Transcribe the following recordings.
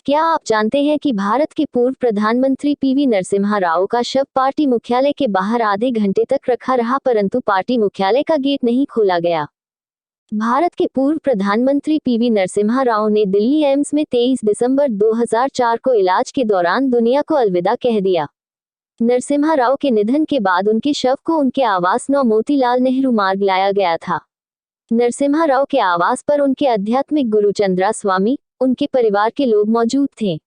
क्या आप जानते हैं कि भारत के पूर्व प्रधानमंत्री पीवी नरसिम्हा राव का शव पार्टी मुख्यालय के बाहर आधे घंटे तक रखा रहा, परंतु पार्टी मुख्यालय का गेट नहीं खोला गया। भारत के पूर्व प्रधानमंत्री पीवी नरसिम्हा राव ने दिल्ली एम्स में 23 दिसंबर 2004 को इलाज के दौरान दुनिया को अलविदा कह दिया। नरसिम्हा राव के निधन के बाद उनके शव को उनके आवास 9 मोतीलाल नेहरू मार्ग लाया गया था। नरसिम्हा राव के आवास पर उनके आध्यात्मिक गुरु चंद्रा स्वामी, उनके परिवार के लोग मौजूद थे।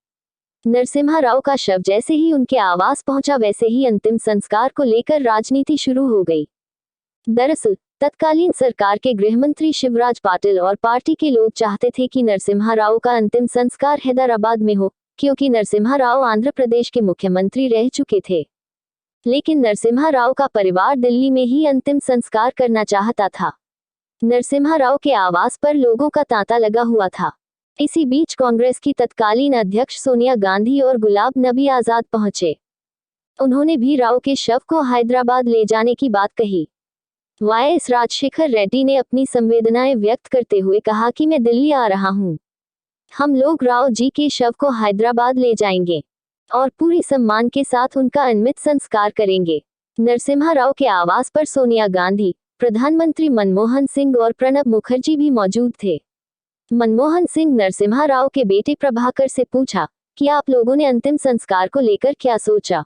नरसिम्हा राव का शव जैसे ही उनके आवास पहुंचा, वैसे ही अंतिम संस्कार को लेकर राजनीति शुरू हो गई। दरअसल तत्कालीन सरकार के गृहमंत्री शिवराज पाटिल और पार्टी के लोग चाहते थे कि नरसिम्हा राव का अंतिम संस्कार हैदराबाद में हो, क्योंकि नरसिम्हा राव आंध्र प्रदेश के मुख्यमंत्री रह चुके थे। लेकिन नरसिम्हा राव का परिवार दिल्ली में ही अंतिम संस्कार करना चाहता था। नरसिम्हा राव के आवास पर लोगों का तांता लगा हुआ था। इसी बीच कांग्रेस की तत्कालीन अध्यक्ष सोनिया गांधी और गुलाब नबी आजाद पहुंचे। उन्होंने भी राव के शव को हैदराबाद ले जाने की बात कही। वाईएस राजशेखर रेड्डी ने अपनी संवेदनाएं व्यक्त करते हुए कहा कि मैं दिल्ली आ रहा हूं। हम लोग राव जी के शव को हैदराबाद ले जाएंगे और पूरी सम्मान के साथ उनका अनमित संस्कार करेंगे। नरसिम्हा राव के आवास पर सोनिया गांधी, प्रधानमंत्री मनमोहन सिंह और प्रणब मुखर्जी भी मौजूद थे। मनमोहन सिंह नरसिम्हा राव के बेटे प्रभाकर से पूछा कि आप लोगों ने अंतिम संस्कार को लेकर क्या सोचा।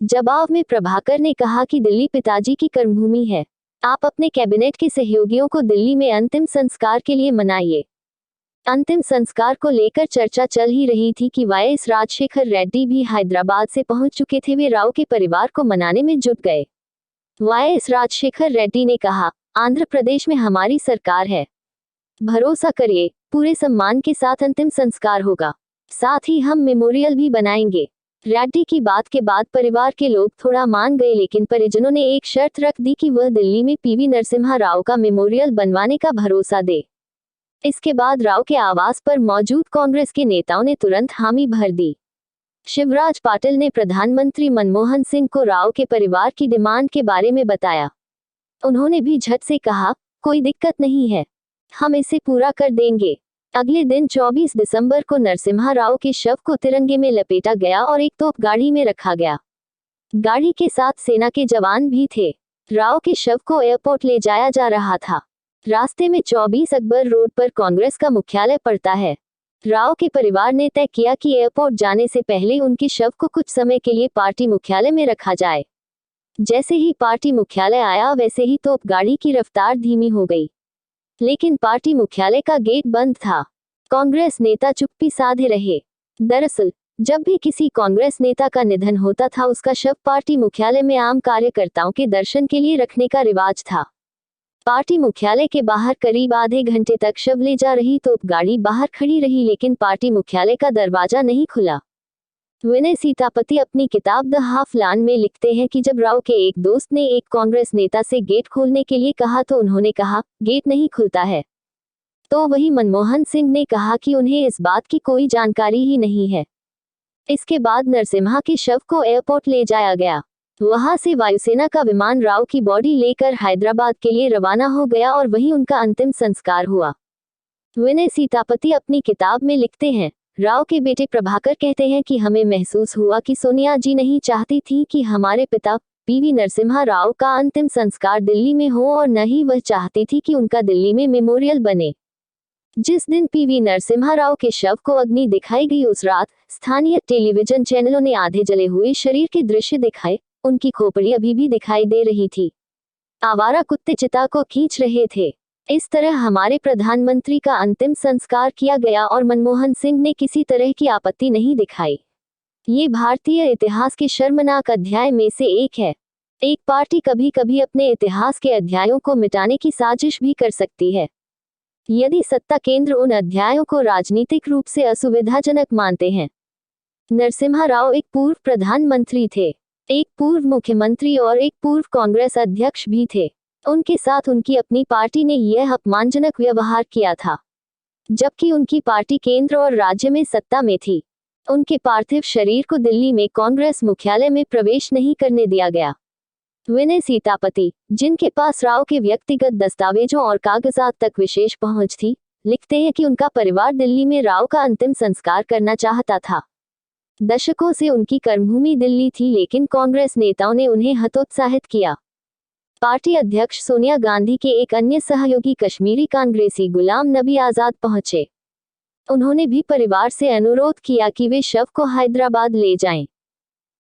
जवाब में प्रभाकर ने कहा कि दिल्ली पिताजी की कर्मभूमि है। आप अपने कैबिनेट के सहयोगियों को दिल्ली में अंतिम संस्कार के लिए मनाइए। अंतिम संस्कार को लेकर चर्चा चल ही रही थी कि वाईएस राजशेखर रेड्डी भी हैदराबाद से पहुंच चुके थे। वे राव के परिवार को मनाने में जुट गए। वाईएस राजशेखर रेड्डी ने कहा, आंध्र प्रदेश में हमारी सरकार है, भरोसा करिए, पूरे सम्मान के साथ अंतिम संस्कार होगा, साथ ही हम मेमोरियल भी बनाएंगे। रेड्डी की बात के बाद परिवार के लोग थोड़ा मान गए, लेकिन परिजनों ने एक शर्त रख दी कि वह दिल्ली में पीवी नरसिम्हा राव का मेमोरियल बनवाने का भरोसा दे। इसके बाद राव के आवास पर मौजूद कांग्रेस के नेताओं ने तुरंत हामी भर दी। शिवराज पाटिल ने प्रधानमंत्री मनमोहन सिंह को राव के परिवार की डिमांड के बारे में बताया। उन्होंने भी झट से कहा, कोई दिक्कत नहीं है, हम इसे पूरा कर देंगे। अगले दिन 24 दिसंबर को नरसिम्हा राव के शव को तिरंगे में लपेटा गया और एक तोप गाड़ी में रखा गया। गाड़ी के साथ सेना के जवान भी थे। राव के शव को एयरपोर्ट ले जाया जा रहा था। रास्ते में 24 अकबर रोड पर कांग्रेस का मुख्यालय पड़ता है। राव के परिवार ने तय किया कि एयरपोर्ट जाने से पहले उनके शव को कुछ समय के लिए पार्टी मुख्यालय में रखा जाए। जैसे ही पार्टी मुख्यालय आया, वैसे ही तोप गाड़ी की रफ्तार धीमी हो गई। लेकिन पार्टी मुख्यालय का गेट बंद था। कांग्रेस नेता चुप्पी साधे रहे। दरअसल जब भी किसी कांग्रेस नेता का निधन होता था, उसका शव पार्टी मुख्यालय में आम कार्यकर्ताओं के दर्शन के लिए रखने का रिवाज था। पार्टी मुख्यालय के बाहर करीब आधे घंटे तक शव ले जा रही तोप गाड़ी बाहर खड़ी रही, लेकिन पार्टी मुख्यालय का दरवाजा नहीं खुला। विनय सीतापति अपनी किताब द हाफ लान में लिखते हैं कि जब राव के एक दोस्त ने एक कांग्रेस नेता से गेट खोलने के लिए कहा तो उन्होंने कहा, गेट नहीं खुलता है। तो वही मनमोहन सिंह ने कहा कि उन्हें इस बात की कोई जानकारी ही नहीं है। इसके बाद नरसिम्हा के शव को एयरपोर्ट ले जाया गया। वहां से वायुसेना का विमान राव की बॉडी लेकर हैदराबाद के लिए रवाना हो गया और वहीं उनका अंतिम संस्कार हुआ। विनय सीतापति अपनी किताब में लिखते हैं, राव के बेटे प्रभाकर कहते हैं कि हमें महसूस हुआ कि सोनिया जी नहीं चाहती थी कि हमारे पिता पीवी नरसिम्हा राव का अंतिम संस्कार दिल्ली में हो, और न ही वह चाहती थी कि उनका दिल्ली में मेमोरियल बने। जिस दिन पीवी नरसिम्हा राव के शव को अग्नि दिखाई गई, उस रात स्थानीय टेलीविजन चैनलों ने आधे जले हुए शरीर के दृश्य दिखाए। उनकी खोपड़ी अभी भी दिखाई दे रही थी। आवारा कुत्ते चिता को खींच रहे थे। इस तरह हमारे प्रधानमंत्री का अंतिम संस्कार किया गया और मनमोहन सिंह ने किसी तरह की आपत्ति नहीं दिखाई। ये भारतीय इतिहास के शर्मनाक अध्याय में से एक है। एक पार्टी कभी कभी अपने इतिहास के अध्यायों को मिटाने की साजिश भी कर सकती है, यदि सत्ता केंद्र उन अध्यायों को राजनीतिक रूप से असुविधाजनक मानते हैं। नरसिम्हा राव एक पूर्व प्रधानमंत्री थे, एक पूर्व मुख्यमंत्री और एक पूर्व कांग्रेस अध्यक्ष भी थे। उनके साथ उनकी अपनी पार्टी ने यह अपमानजनक व्यवहार किया था, जबकि उनकी पार्टी केंद्र और राज्य में सत्ता में थी। उनके पार्थिव शरीर को दिल्ली में कांग्रेस मुख्यालय में प्रवेश नहीं करने दिया गया। विनय सीतापति, जिनके पास राव के व्यक्तिगत दस्तावेजों और कागजात तक विशेष पहुंच थी, लिखते हैं कि उनका परिवार दिल्ली में राव का अंतिम संस्कार करना चाहता था। दशकों से उनकी कर्मभूमि दिल्ली थी, लेकिन कांग्रेस नेताओं ने उन्हें हतोत्साहित किया। पार्टी अध्यक्ष सोनिया गांधी के एक अन्य सहयोगी कश्मीरी कांग्रेसी गुलाम नबी आजाद पहुंचे। उन्होंने भी परिवार से अनुरोध किया कि वे शव को हैदराबाद ले जाएं।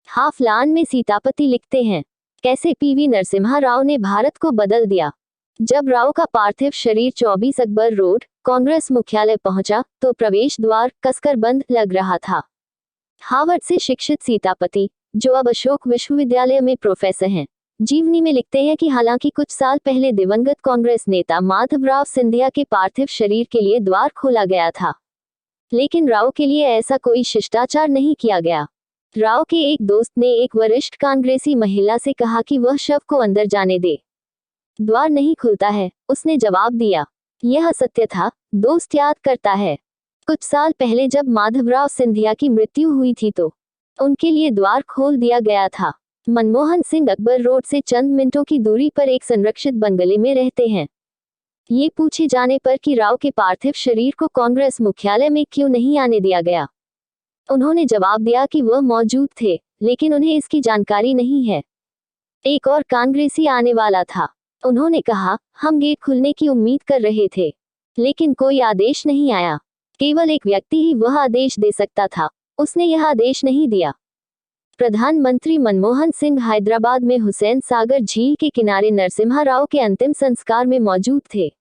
हाफलान में सीतापति लिखते हैं, कैसे पीवी नरसिम्हा राव ने भारत को बदल दिया। जब राव का पार्थिव शरीर 24 अकबर रोड, कांग्रेस मुख्यालय पहुंचा, तो प्रवेश द्वार कसकर बंद लग रहा था। हार्वर्ड से शिक्षित सीतापति, जो अब अशोक विश्वविद्यालय में प्रोफेसर हैं, जीवनी में लिखते हैं कि हालांकि कुछ साल पहले दिवंगत कांग्रेस नेता माधवराव सिंधिया के पार्थिव शरीर के लिए द्वार खोला गया था, लेकिन राव के लिए ऐसा कोई शिष्टाचार नहीं किया गया। राव के एक दोस्त ने एक वरिष्ठ कांग्रेसी महिला से कहा कि वह शव को अंदर जाने दे, द्वार नहीं खुलता है। उसने जवाब दिया। यह सत्य था, दोस्त याद करता है। कुछ साल पहले जब माधवराव सिंधिया की मृत्यु हुई थी तो उनके लिए द्वार खोल दिया गया था। मनमोहन सिंह अकबर रोड से चंद मिनटों की दूरी पर एक संरक्षित बंगले में रहते हैं। ये पूछे जाने पर कि राव के पार्थिव शरीर को कांग्रेस मुख्यालय में क्यों नहीं आने दिया गया, उन्होंने जवाब दिया कि वह मौजूद थे, लेकिन उन्हें इसकी जानकारी नहीं है। एक और कांग्रेसी आने वाला था। उन्होंने कहा, हम गेट खुलने की उम्मीद कर रहे थे, लेकिन कोई आदेश नहीं आया। केवल एक व्यक्ति ही वह आदेश दे सकता था, उसने यह आदेश नहीं दिया। प्रधानमंत्री मनमोहन सिंह हैदराबाद में हुसैन सागर झील के किनारे नरसिम्हा राव के अंतिम संस्कार में मौजूद थे।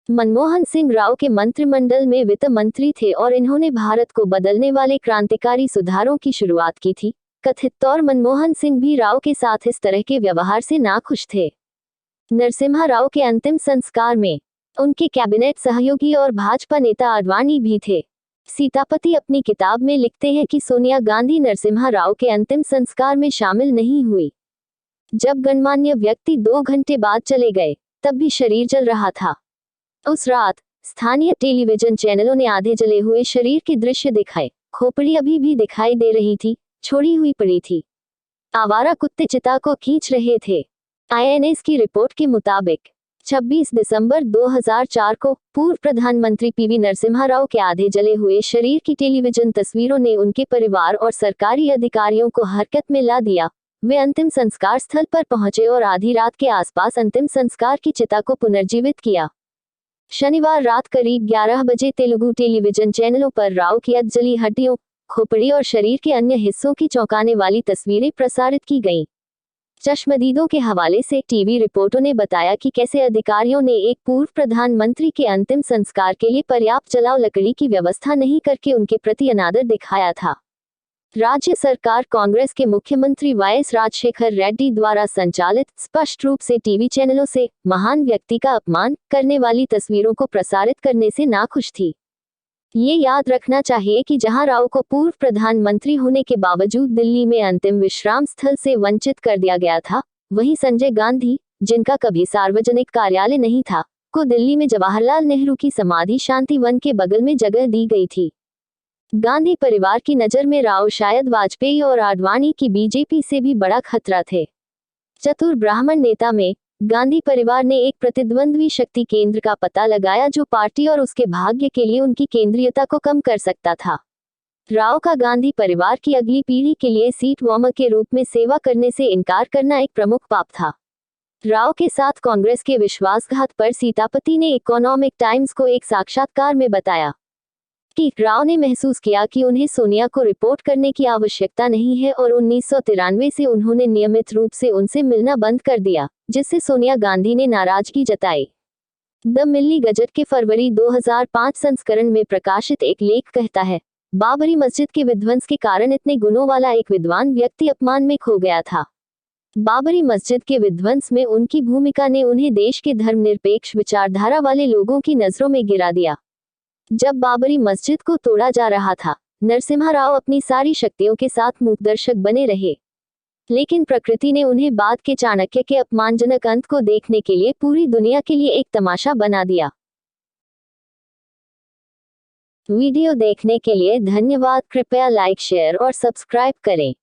मनमोहन सिंह राव के मंत्रिमंडल में वित्त मंत्री थे और इन्होंने भारत को बदलने वाले क्रांतिकारी सुधारों की शुरुआत की थी। कथित तौर मनमोहन सिंह भी राव के साथ इस तरह के व्यवहार से नाखुश थे। नरसिम्हा राव के अंतिम संस्कार में उनके कैबिनेट सहयोगी और भाजपा नेता आडवाणी भी थे। सीतापति अपनी किताब में लिखते हैं कि सोनिया गांधी नरसिम्हा राव के अंतिम संस्कार में शामिल नहीं हुई। जब गणमान्य व्यक्ति 2 घंटे बाद चले गए, तब भी शरीर जल रहा था। उस रात स्थानीय टेलीविजन चैनलों ने आधे जले हुए शरीर के दृश्य दिखाए। खोपड़ी अभी भी दिखाई दे रही थी, छोड़ी हुई पड़ी थी। आवारा कुत्ते चिता को खींच रहे थे। INS की रिपोर्ट के मुताबिक 26 दिसंबर 2004 को पूर्व प्रधानमंत्री पीवी नरसिम्हा राव के आधे जले हुए शरीर की टेलीविजन तस्वीरों ने उनके परिवार और सरकारी अधिकारियों को हरकत में ला दिया। वे अंतिम संस्कार स्थल पर पहुंचे और आधी रात के आसपास अंतिम संस्कार की चिता को पुनर्जीवित किया। शनिवार रात करीब 11 बजे तेलुगु टेलीविजन चैनलों पर राव की जली हड्डियों, खोपड़ी और शरीर के अन्य हिस्सों की चौंकाने वाली तस्वीरें प्रसारित की गईं। चश्मदीदों के हवाले से टीवी रिपोर्टों ने बताया कि कैसे अधिकारियों ने एक पूर्व प्रधानमंत्री के अंतिम संस्कार के लिए पर्याप्त जलाव लकड़ी की व्यवस्था नहीं करके उनके प्रति अनादर दिखाया था। राज्य सरकार कांग्रेस के मुख्यमंत्री YS राजशेखर रेड्डी द्वारा संचालित स्पष्ट रूप से टीवी चैनलों से महान व्यक्ति का अपमान करने वाली तस्वीरों को प्रसारित करने से नाखुश थी। ये याद रखना चाहिए कि जहां राव को पूर्व प्रधानमंत्री होने के बावजूद दिल्ली में अंतिम विश्राम स्थल से वंचित कर दिया गया था, वहीं संजय गांधी, जिनका कभी सार्वजनिक कार्यालय नहीं था, को दिल्ली में जवाहरलाल नेहरू की समाधि शांति वन के बगल में जगह दी गई थी। गांधी परिवार की नज़र में राव शायद वाजपेयी और आडवाणी की बीजेपी से भी बड़ा खतरा थे। चतुर ब्राह्मण नेता में गांधी परिवार ने एक प्रतिद्वंद्वी शक्ति केंद्र का पता लगाया जो पार्टी और उसके भाग्य के लिए उनकी केंद्रीयता को कम कर सकता था। राव का गांधी परिवार की अगली पीढ़ी के लिए सीट वार्मर के रूप में सेवा करने से इनकार करना एक प्रमुख पाप था। राव के साथ कांग्रेस के विश्वासघात पर सीतापति ने इकोनॉमिक टाइम्स को एक साक्षात्कार में बताया कि राव ने महसूस किया कि उन्हें सोनिया को रिपोर्ट करने की आवश्यकता नहीं है और 1993 से उन्होंने नियमित रूप से उनसे मिलना बंद कर दिया, जिससे सोनिया गांधी ने नाराजगी जताई। द मिल्ली गजट के फरवरी 2005 संस्करण में प्रकाशित एक लेख कहता है, बाबरी मस्जिद के विध्वंस के कारण इतने गुणों वाला एक विद्वान व्यक्ति अपमान में खो गया था। बाबरी मस्जिद के विध्वंस में उनकी भूमिका ने उन्हें देश के धर्मनिरपेक्ष विचारधारा वाले लोगों की नजरों में गिरा दिया। जब बाबरी मस्जिद को तोड़ा जा रहा था, नरसिम्हा राव अपनी सारी शक्तियों के साथ मूकदर्शक बने रहे, लेकिन प्रकृति ने उन्हें बाद के चाणक्य के अपमानजनक अंत को देखने के लिए पूरी दुनिया के लिए एक तमाशा बना दिया। वीडियो देखने के लिए धन्यवाद। कृपया लाइक, शेयर और सब्सक्राइब करें।